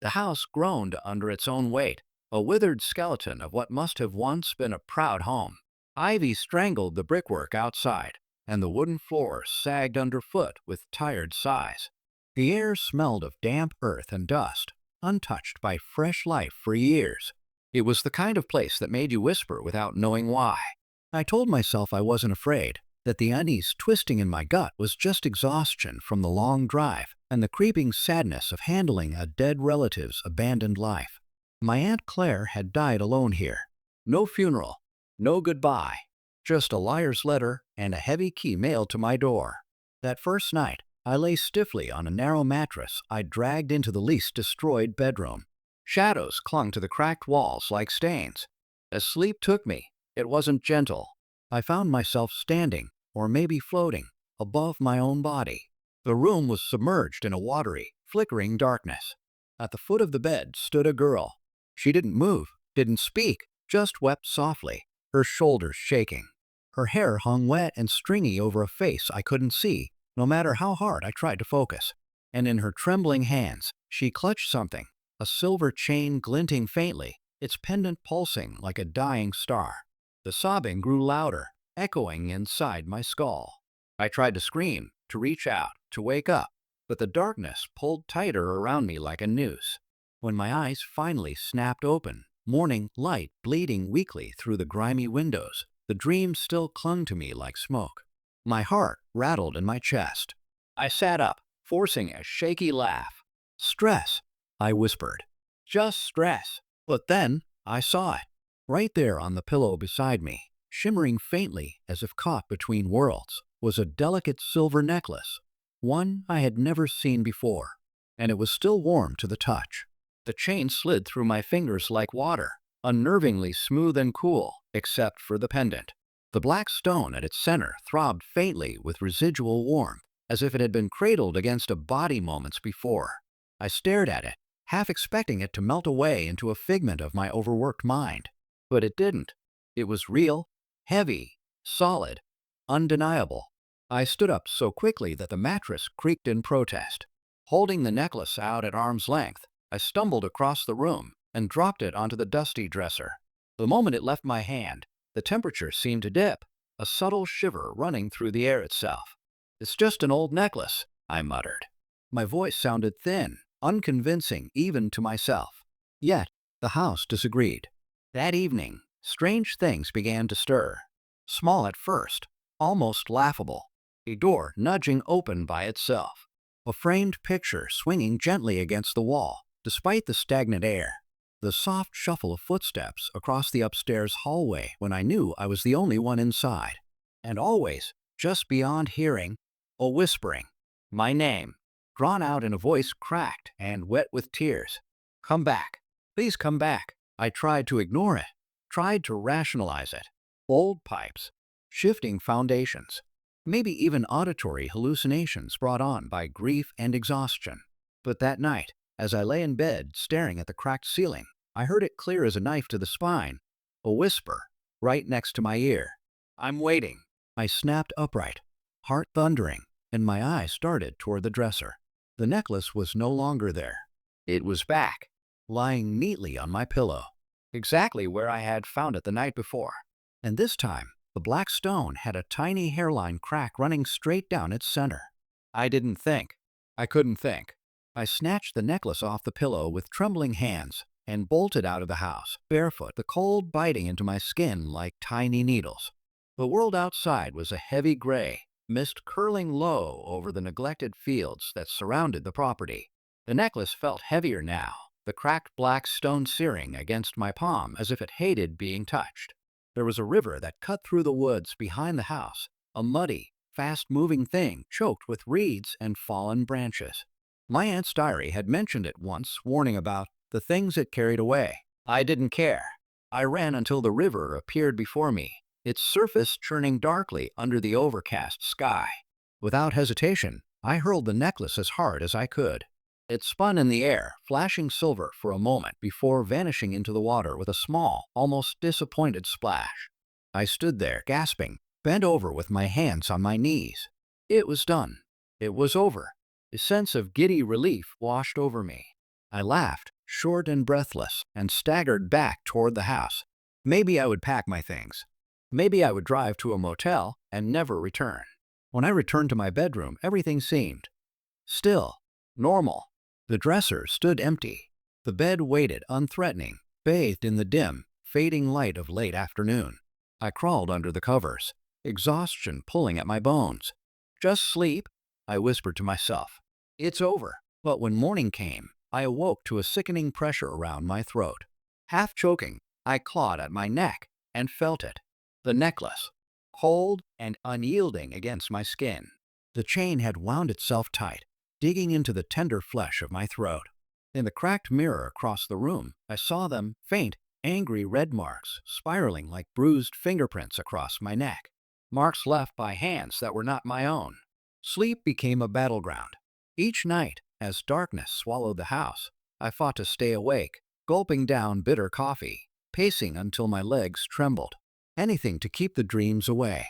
The house groaned under its own weight, a withered skeleton of what must have once been a proud home. Ivy strangled the brickwork outside, and the wooden floor sagged underfoot with tired sighs. The air smelled of damp earth and dust, untouched by fresh life for years. It was the kind of place that made you whisper without knowing why. I told myself I wasn't afraid, that the unease twisting in my gut was just exhaustion from the long drive and the creeping sadness of handling a dead relative's abandoned life. My Aunt Claire had died alone here. No funeral, no goodbye, just a liar's letter and a heavy key mailed to my door. That first night, I lay stiffly on a narrow mattress I'd dragged into the least destroyed bedroom. Shadows clung to the cracked walls like stains. As sleep took me, it wasn't gentle. I found myself standing, or maybe floating, above my own body. The room was submerged in a watery, flickering darkness. At the foot of the bed stood a girl. She didn't move, didn't speak, just wept softly, her shoulders shaking. Her hair hung wet and stringy over a face I couldn't see, no matter how hard I tried to focus. And in her trembling hands, she clutched something, a silver chain glinting faintly, its pendant pulsing like a dying star. The sobbing grew louder, echoing inside my skull. I tried to scream, to reach out, to wake up, but the darkness pulled tighter around me like a noose. When my eyes finally snapped open, morning light bleeding weakly through the grimy windows, the dream still clung to me like smoke. My heart rattled in my chest. I sat up, forcing a shaky laugh. "Stress," I whispered. "Just stress." But then I saw it, right there on the pillow beside me, shimmering faintly as if caught between worlds, was a delicate silver necklace, one I had never seen before, and it was still warm to the touch. The chain slid through my fingers like water, unnervingly smooth and cool, except for the pendant. The black stone at its center throbbed faintly with residual warmth, as if it had been cradled against a body moments before. I stared at it, half expecting it to melt away into a figment of my overworked mind. But it didn't. It was real, heavy, solid, undeniable. I stood up so quickly that the mattress creaked in protest. Holding the necklace out at arm's length, I stumbled across the room and dropped it onto the dusty dresser. The moment it left my hand, the temperature seemed to dip, a subtle shiver running through the air itself. "It's just an old necklace," I muttered. My voice sounded thin, unconvincing even to myself. Yet, the house disagreed. That evening, strange things began to stir. Small at first, almost laughable. A door nudging open by itself. A framed picture swinging gently against the wall, despite the stagnant air. The soft shuffle of footsteps across the upstairs hallway when I knew I was the only one inside. And always, just beyond hearing, a whispering. My name, drawn out in a voice cracked and wet with tears. "Come back. Please come back." I tried to ignore it, tried to rationalize it. Old pipes, shifting foundations, maybe even auditory hallucinations brought on by grief and exhaustion. But that night, as I lay in bed staring at the cracked ceiling, I heard it clear as a knife to the spine, a whisper, right next to my ear. "I'm waiting." I snapped upright, heart thundering, and my eyes started toward the dresser. The necklace was no longer there. It was back, lying neatly on my pillow, exactly where I had found it the night before. And this time, the black stone had a tiny hairline crack running straight down its center. I didn't think. I couldn't think. I snatched the necklace off the pillow with trembling hands and bolted out of the house, barefoot, the cold biting into my skin like tiny needles. The world outside was a heavy gray, mist curling low over the neglected fields that surrounded the property. The necklace felt heavier now, the cracked black stone searing against my palm as if it hated being touched. There was a river that cut through the woods behind the house, a muddy, fast-moving thing choked with reeds and fallen branches. My aunt's diary had mentioned it once, warning about the things it carried away. I didn't care. I ran until the river appeared before me, its surface churning darkly under the overcast sky. Without hesitation, I hurled the necklace as hard as I could. It spun in the air, flashing silver for a moment before vanishing into the water with a small, almost disappointed splash. I stood there, gasping, bent over with my hands on my knees. It was done. It was over. A sense of giddy relief washed over me. I laughed, short and breathless, and staggered back toward the house. Maybe I would pack my things. Maybe I would drive to a motel and never return. When I returned to my bedroom, everything seemed still, normal. The dresser stood empty. The bed waited unthreatening, bathed in the dim, fading light of late afternoon. I crawled under the covers, exhaustion pulling at my bones. Just sleep, I whispered to myself. It's over. But when morning came, I awoke to a sickening pressure around my throat. Half choking, I clawed at my neck and felt it. The necklace, cold and unyielding against my skin. The chain had wound itself tight, digging into the tender flesh of my throat. In the cracked mirror across the room, I saw them, faint, angry red marks, spiraling like bruised fingerprints across my neck. Marks left by hands that were not my own. Sleep became a battleground. Each night, as darkness swallowed the house, I fought to stay awake, gulping down bitter coffee, pacing until my legs trembled. Anything to keep the dreams away.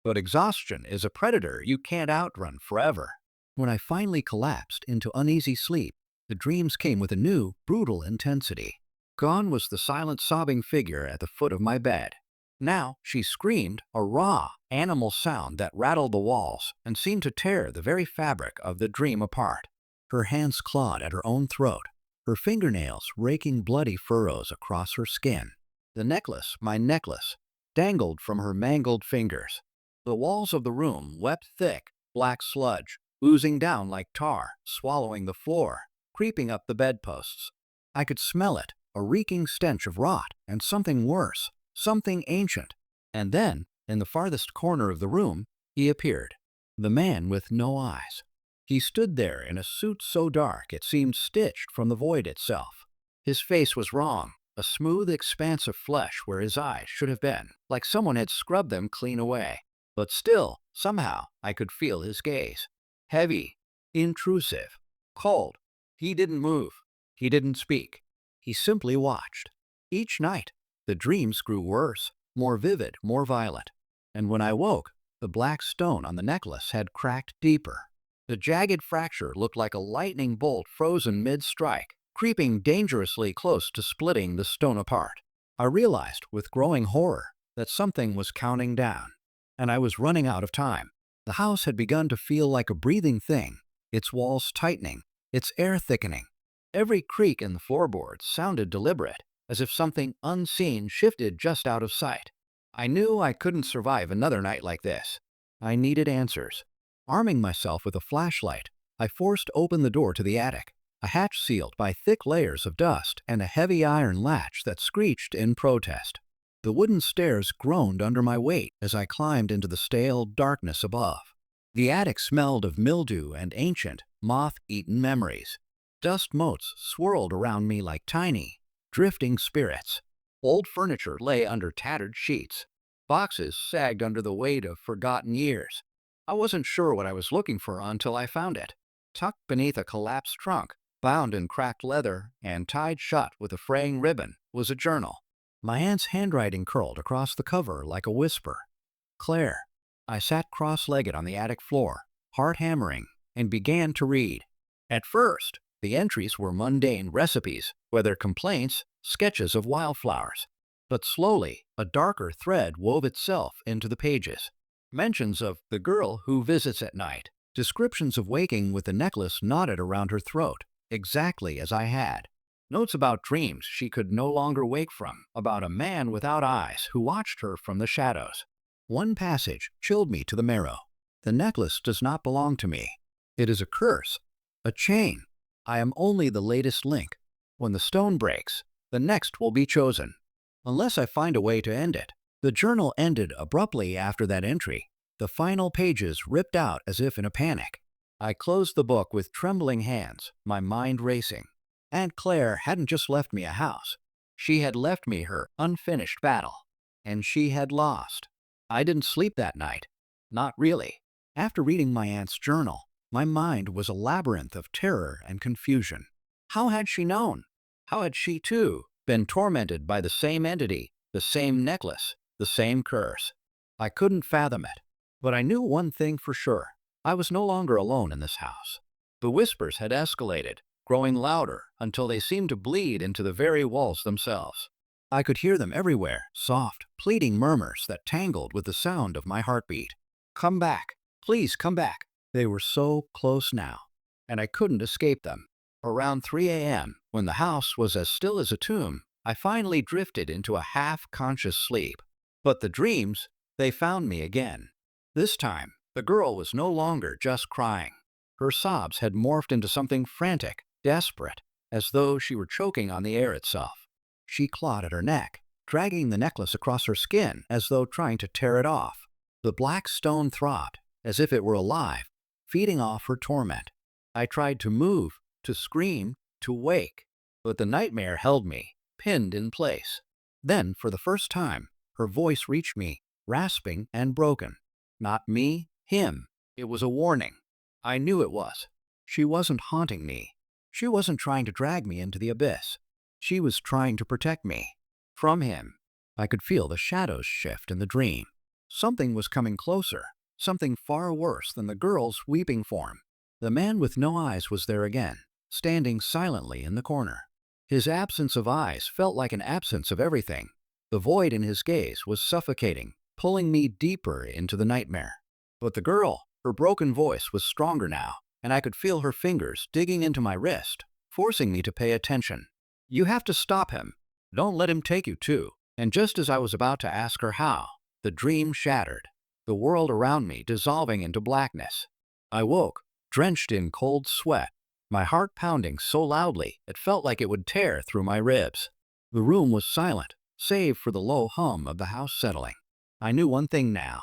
But exhaustion is a predator you can't outrun forever. When I finally collapsed into uneasy sleep, the dreams came with a new, brutal intensity. Gone was the silent sobbing figure at the foot of my bed. Now she screamed, a raw, animal sound that rattled the walls and seemed to tear the very fabric of the dream apart. Her hands clawed at her own throat, her fingernails raking bloody furrows across her skin. The necklace, my necklace, dangled from her mangled fingers. The walls of the room wept thick, black sludge, oozing down like tar, swallowing the floor, creeping up the bedposts. I could smell it, a reeking stench of rot and something worse, something ancient. And then, in the farthest corner of the room, he appeared. The man with no eyes. He stood there in a suit so dark it seemed stitched from the void itself. His face was wrong, a smooth expanse of flesh where his eyes should have been, like someone had scrubbed them clean away. But still, somehow, I could feel his gaze. Heavy, intrusive, cold. He didn't move. He didn't speak. He simply watched. Each night, the dreams grew worse, more vivid, more violent. And when I woke, the black stone on the necklace had cracked deeper. The jagged fracture looked like a lightning bolt frozen mid-strike, creeping dangerously close to splitting the stone apart. I realized, with growing horror, that something was counting down, and I was running out of time. The house had begun to feel like a breathing thing, its walls tightening, its air thickening. Every creak in the floorboards sounded deliberate, as if something unseen shifted just out of sight. I knew I couldn't survive another night like this. I needed answers. Arming myself with a flashlight, I forced open the door to the attic, a hatch sealed by thick layers of dust and a heavy iron latch that screeched in protest. The wooden stairs groaned under my weight as I climbed into the stale darkness above. The attic smelled of mildew and ancient, moth-eaten memories. Dust motes swirled around me like tiny, drifting spirits. Old furniture lay under tattered sheets. Boxes sagged under the weight of forgotten years. I wasn't sure what I was looking for until I found it. Tucked beneath a collapsed trunk, bound in cracked leather and tied shut with a fraying ribbon, was a journal. My aunt's handwriting curled across the cover like a whisper. Claire. I sat cross-legged on the attic floor, heart hammering, and began to read. At first, the entries were mundane recipes, whether complaints, sketches of wildflowers. But slowly, a darker thread wove itself into the pages. Mentions of the girl who visits at night, descriptions of waking with the necklace knotted around her throat, exactly as I had. Notes about dreams she could no longer wake from, about a man without eyes who watched her from the shadows. One passage chilled me to the marrow. The necklace does not belong to me. It is a curse, a chain. I am only the latest link. When the stone breaks, the next will be chosen. Unless I find a way to end it. The journal ended abruptly after that entry, the final pages ripped out as if in a panic. I closed the book with trembling hands, my mind racing. Aunt Claire hadn't just left me a house. She had left me her unfinished battle. And she had lost. I didn't sleep that night. Not really. After reading my aunt's journal, my mind was a labyrinth of terror and confusion. How had she known? How had she, too, been tormented by the same entity, the same necklace, the same curse? I couldn't fathom it. But I knew one thing for sure. I was no longer alone in this house. The whispers had escalated, growing louder until they seemed to bleed into the very walls themselves. I could hear them everywhere, soft, pleading murmurs that tangled with the sound of my heartbeat. Come back. Please come back. They were so close now, and I couldn't escape them. Around 3 a.m., when the house was as still as a tomb, I finally drifted into a half-conscious sleep. But the dreams, they found me again. This time, the girl was no longer just crying. Her sobs had morphed into something frantic, desperate, as though she were choking on the air itself. She clawed at her neck, dragging the necklace across her skin as though trying to tear it off. The black stone throbbed, as if it were alive, feeding off her torment. I tried to move, to scream, to wake, but the nightmare held me, pinned in place. Then, for the first time, her voice reached me, rasping and broken. Not me, him. It was a warning. I knew it was. She wasn't haunting me. She wasn't trying to drag me into the abyss. She was trying to protect me. From him. I could feel the shadows shift in the dream. Something was coming closer, something far worse than the girl's weeping form. The man with no eyes was there again, standing silently in the corner. His absence of eyes felt like an absence of everything. The void in his gaze was suffocating, pulling me deeper into the nightmare. But the girl, her broken voice was stronger now, and I could feel her fingers digging into my wrist, forcing me to pay attention. You have to stop him. Don't let him take you too. And just as I was about to ask her how, the dream shattered, the world around me dissolving into blackness. I woke, drenched in cold sweat, my heart pounding so loudly it felt like it would tear through my ribs. The room was silent, save for the low hum of the house settling. I knew one thing now.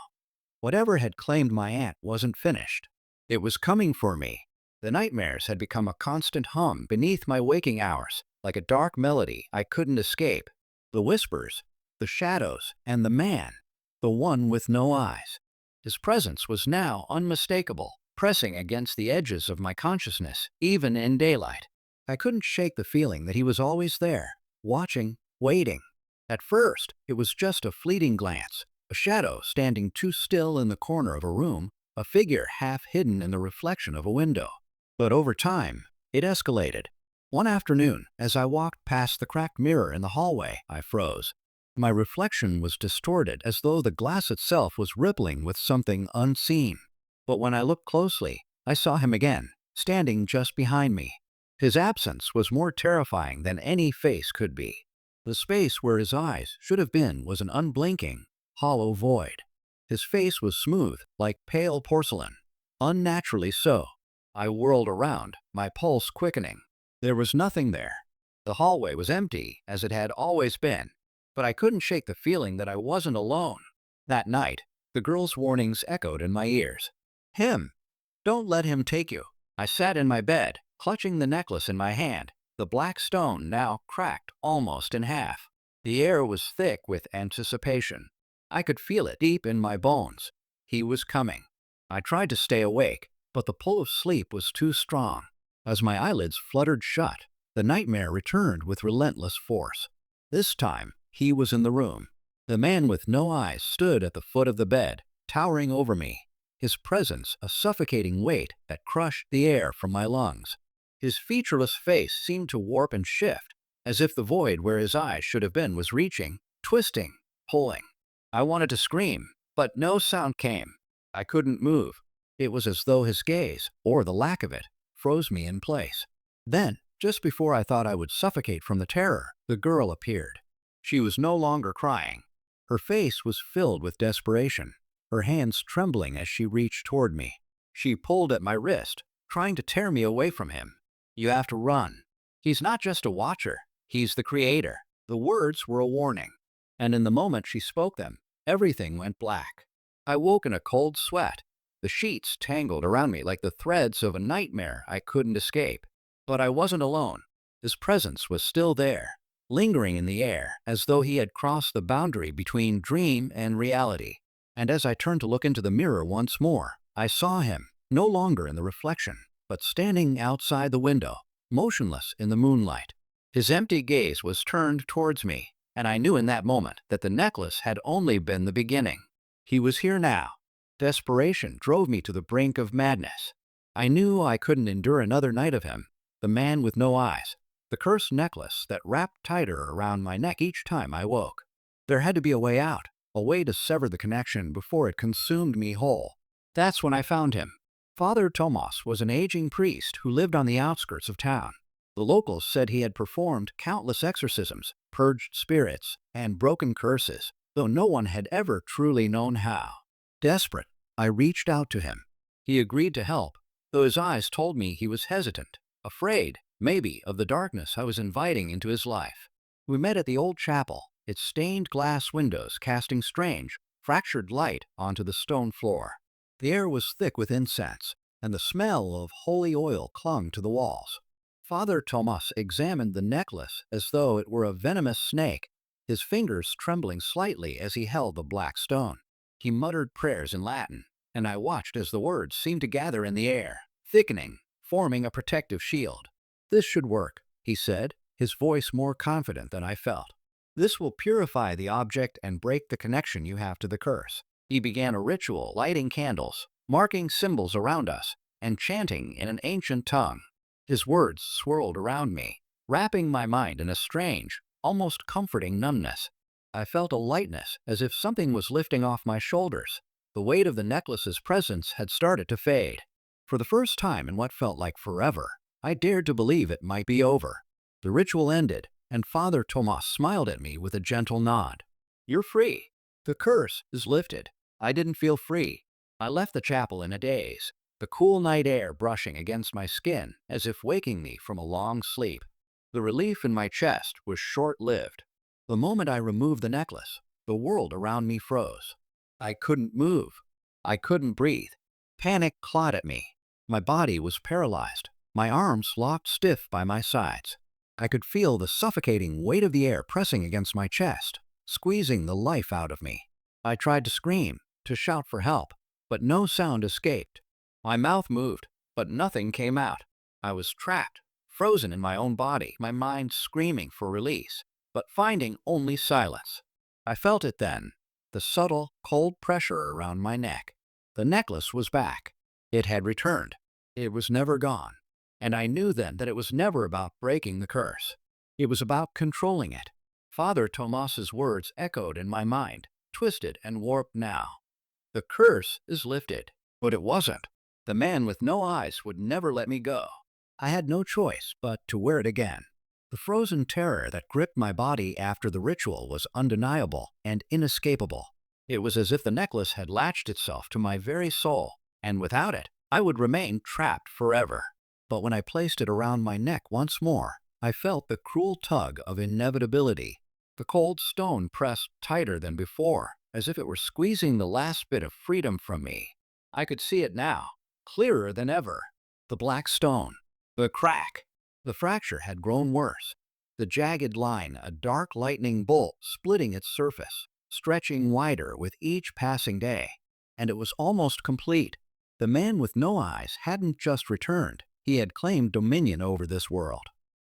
Whatever had claimed my aunt wasn't finished. It was coming for me. The nightmares had become a constant hum beneath my waking hours, like a dark melody I couldn't escape. The whispers, the shadows, and the man, the one with no eyes. His presence was now unmistakable, pressing against the edges of my consciousness, even in daylight. I couldn't shake the feeling that he was always there, watching, waiting. At first, it was just a fleeting glance, a shadow standing too still in the corner of a room, a figure half hidden in the reflection of a window. But over time, it escalated. One afternoon, as I walked past the cracked mirror in the hallway, I froze. My reflection was distorted as though the glass itself was rippling with something unseen. But when I looked closely, I saw him again, standing just behind me. His absence was more terrifying than any face could be. The space where his eyes should have been was an unblinking, hollow void. His face was smooth, like pale porcelain, unnaturally so. I whirled around, my pulse quickening. There was nothing there. The hallway was empty, as it had always been, but I couldn't shake the feeling that I wasn't alone. That night, the girl's warnings echoed in my ears. Him. Don't let him take you. I sat in my bed, clutching the necklace in my hand, the black stone now cracked almost in half. The air was thick with anticipation. I could feel it deep in my bones. He was coming. I tried to stay awake, but the pull of sleep was too strong. As my eyelids fluttered shut, the nightmare returned with relentless force. This time, he was in the room. The man with no eyes stood at the foot of the bed, towering over me, his presence a suffocating weight that crushed the air from my lungs. His featureless face seemed to warp and shift, as if the void where his eyes should have been was reaching, twisting, pulling. I wanted to scream, but no sound came. I couldn't move. It was as though his gaze, or the lack of it, froze me in place. Then, just before I thought I would suffocate from the terror, the girl appeared. She was no longer crying. Her face was filled with desperation, her hands trembling as she reached toward me. She pulled at my wrist, trying to tear me away from him. You have to run. He's not just a watcher, he's the creator. The words were a warning, and in the moment she spoke them, everything went black. I woke in a cold sweat. The sheets tangled around me like the threads of a nightmare I couldn't escape. But I wasn't alone. His presence was still there, lingering in the air as though he had crossed the boundary between dream and reality. And as I turned to look into the mirror once more, I saw him, no longer in the reflection, but standing outside the window, motionless in the moonlight. His empty gaze was turned towards me, and I knew in that moment that the necklace had only been the beginning. He was here now. Desperation drove me to the brink of madness. I knew I couldn't endure another night of him. The man with no eyes. The cursed necklace that wrapped tighter around my neck each time I woke. There had to be a way out, a way to sever the connection before it consumed me whole. That's when I found him. Father Tomas was an aging priest who lived on the outskirts of town. The locals said he had performed countless exorcisms, purged spirits, and broken curses, though no one had ever truly known how. Desperate, I reached out to him. He agreed to help, though his eyes told me he was hesitant, afraid, maybe, of the darkness I was inviting into his life. We met at the old chapel, its stained glass windows casting strange, fractured light onto the stone floor. The air was thick with incense, and the smell of holy oil clung to the walls. Father Tomas examined the necklace as though it were a venomous snake, his fingers trembling slightly as he held the black stone. He muttered prayers in Latin, and I watched as the words seemed to gather in the air, thickening, forming a protective shield. "This should work," he said, his voice more confident than I felt. "This will purify the object and break the connection you have to the curse." He began a ritual, lighting candles, marking symbols around us, and chanting in an ancient tongue. His words swirled around me, wrapping my mind in a strange, almost comforting numbness. I felt a lightness, as if something was lifting off my shoulders. The weight of the necklace's presence had started to fade. For the first time in what felt like forever, I dared to believe it might be over. The ritual ended, and Father Tomas smiled at me with a gentle nod. "You're free. The curse is lifted." I didn't feel free. I left the chapel in a daze, the cool night air brushing against my skin as if waking me from a long sleep. The relief in my chest was short-lived. The moment I removed the necklace, the world around me froze. I couldn't move. I couldn't breathe. Panic clawed at me. My body was paralyzed, my arms locked stiff by my sides. I could feel the suffocating weight of the air pressing against my chest, squeezing the life out of me. I tried to scream, to shout for help, but no sound escaped. My mouth moved, but nothing came out. I was trapped, frozen in my own body, my mind screaming for release, but finding only silence. I felt it then, the subtle, cold pressure around my neck. The necklace was back. It had returned. It was never gone. And I knew then that it was never about breaking the curse. It was about controlling it. Father Tomas's words echoed in my mind, twisted and warped now. "The curse is lifted." But it wasn't. The man with no eyes would never let me go. I had no choice but to wear it again. The frozen terror that gripped my body after the ritual was undeniable and inescapable. It was as if the necklace had latched itself to my very soul, and without it, I would remain trapped forever. But when I placed it around my neck once more, I felt the cruel tug of inevitability. The cold stone pressed tighter than before, as if it were squeezing the last bit of freedom from me. I could see it now, clearer than ever. The black stone. The crack. The fracture had grown worse. The jagged line, a dark lightning bolt splitting its surface, stretching wider with each passing day. And it was almost complete. The man with no eyes hadn't just returned. He had claimed dominion over this world.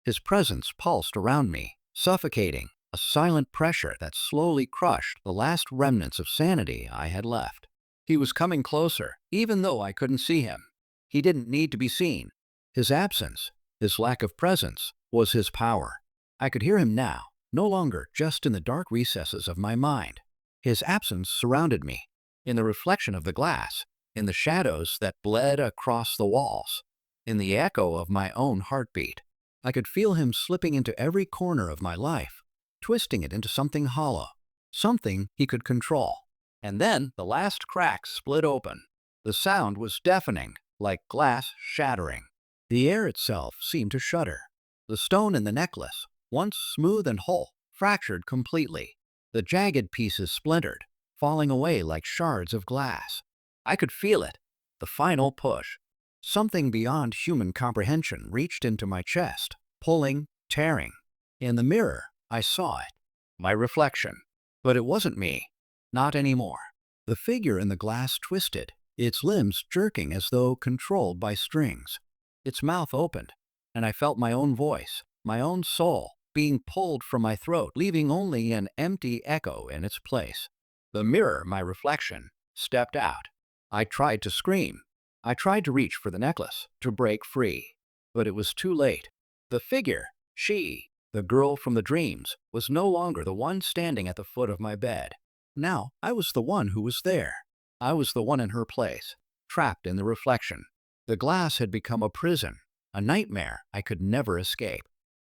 His presence pulsed around me, suffocating, a silent pressure that slowly crushed the last remnants of sanity I had left. He was coming closer, even though I couldn't see him. He didn't need to be seen. His absence, his lack of presence, was his power. I could hear him now, no longer just in the dark recesses of my mind. His absence surrounded me, in the reflection of the glass, in the shadows that bled across the walls, in the echo of my own heartbeat. I could feel him slipping into every corner of my life, twisting it into something hollow, something he could control. And then the last crack split open. The sound was deafening, like glass shattering. The air itself seemed to shudder. The stone in the necklace, once smooth and whole, fractured completely. The jagged pieces splintered, falling away like shards of glass. I could feel it, the final push. Something beyond human comprehension reached into my chest, pulling, tearing. In the mirror, I saw it. My reflection. But it wasn't me. Not anymore. The figure in the glass twisted, its limbs jerking as though controlled by strings. Its mouth opened, and I felt my own voice, my own soul, being pulled from my throat, leaving only an empty echo in its place. The mirror, my reflection, stepped out. I tried to scream. I tried to reach for the necklace, to break free. But it was too late. The figure, she, the girl from the dreams, was no longer the one standing at the foot of my bed. Now I was the one who was there. I was the one in her place, trapped in the reflection. The glass had become a prison, a nightmare I could never escape.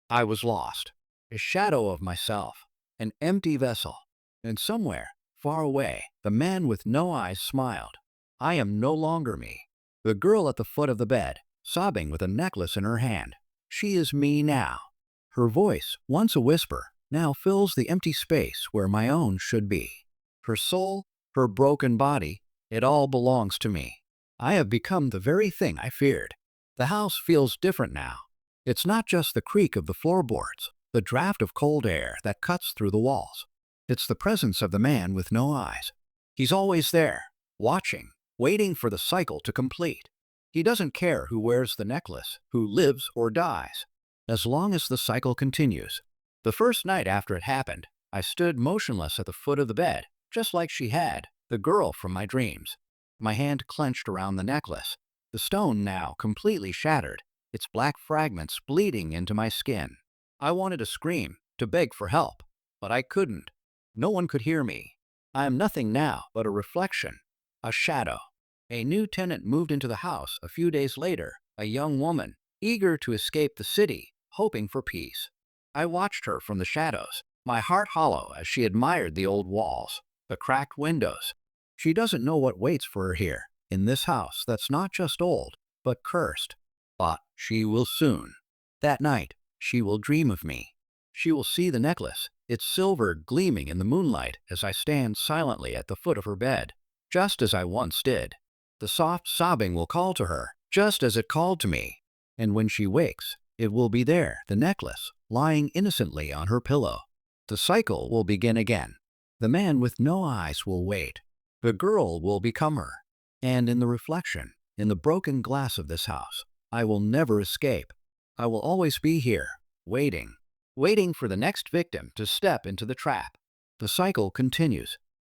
I was lost, a shadow of myself, an empty vessel. And somewhere, far away, the man with no eyes smiled. I am no longer me. The girl at the foot of the bed, sobbing with a necklace in her hand. She is me now. Her voice, once a whisper, now fills the empty space where my own should be. Her soul, her broken body, it all belongs to me. I have become the very thing I feared. The house feels different now. It's not just the creak of the floorboards, the draft of cold air that cuts through the walls. It's the presence of the man with no eyes. He's always there, watching, waiting for the cycle to complete. He doesn't care who wears the necklace, who lives or dies, as long as the cycle continues. The first night after it happened, I stood motionless at the foot of the bed, just like she had, the girl from my dreams. My hand clenched around the necklace, the stone now completely shattered, its black fragments bleeding into my skin. I wanted to scream, to beg for help, but I couldn't. No one could hear me. I am nothing now but a reflection, a shadow. A new tenant moved into the house a few days later, a young woman, eager to escape the city, hoping for peace. I watched her from the shadows, my heart hollow as she admired the old walls, the cracked windows. She doesn't know what waits for her here, in this house that's not just old, but cursed. But she will soon. That night, she will dream of me. She will see the necklace, its silver gleaming in the moonlight as I stand silently at the foot of her bed, just as I once did. The soft sobbing will call to her, just as it called to me. And when she wakes, it will be there, the necklace, lying innocently on her pillow. The cycle will begin again. The man with no eyes will wait. The girl will become her. And in the reflection, in the broken glass of this house, I will never escape. I will always be here, waiting for the next victim to step into the trap. The cycle continues,